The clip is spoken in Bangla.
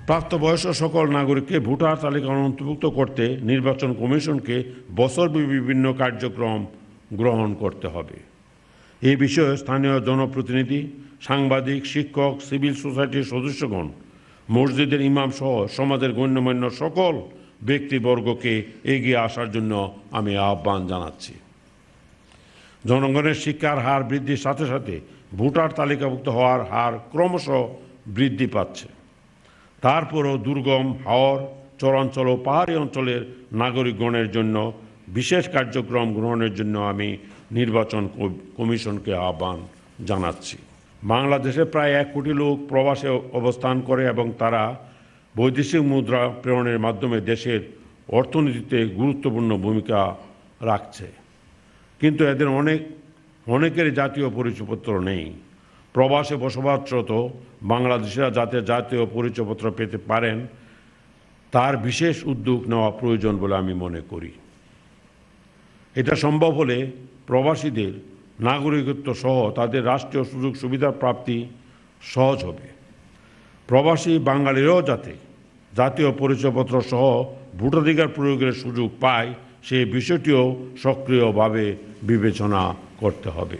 প্রাপ্তবয়স্ক সকল নাগরিককে ভোটার তালিকায় অন্তর্ভুক্ত করতে নির্বাচন কমিশনকে বছরব্যাপী বিভিন্ন কার্যক্রম গ্রহণ করতে হবে। এই বিষয়ে স্থানীয় জনপ্রতিনিধি, সাংবাদিক, শিক্ষক, সিভিল সোসাইটির সদস্যগণ, মসজিদের ইমাম সহ সমাজের গণ্যমান্য সকল ব্যক্তিবর্গকে এগিয়ে আসার জন্য আমি আহ্বান জানাচ্ছি। জনগণের শিক্ষার হার বৃদ্ধির সাথে সাথে ভোটার তালিকাভুক্ত হওয়ার হার ক্রমশ বৃদ্ধি পাচ্ছে। তারপরও দুর্গম, হাওর, চরাঞ্চল ও পাহাড়ি অঞ্চলের নাগরিকগণের জন্য বিশেষ কার্যক্রম গ্রহণের জন্য আমি নির্বাচন কমিশনকে আহ্বান জানাচ্ছি। বাংলাদেশে প্রায় 1 কোটি লোক প্রবাসে অবস্থান করে এবং তারা বৈদেশিক মুদ্রা প্রেরণের মাধ্যমে দেশের অর্থনীতিতে গুরুত্বপূর্ণ ভূমিকা রাখছে। কিন্তু এদের অনেকের জাতীয় পরিচয়পত্র নেই। প্রবাসে বসবাসরত বাংলাদেশিরা যাতে জাতীয় পরিচয়পত্র পেতে পারেন তার বিশেষ উদ্যোগ নেওয়া প্রয়োজন বলে আমি মনে করি। এটা সম্ভব হলে প্রবাসীদের নাগরিকত্ব সহ তাদের রাষ্ট্রীয় সুযোগ সুবিধা প্রাপ্তি সহজ হবে। প্রবাসী বাঙালিরাও যাতে জাতীয় পরিচয়পত্র সহ ভোটাধিকার প্রয়োগের সুযোগ পায় সেই বিষয়টিও সক্রিয়ভাবে বিবেচনা করতে হবে।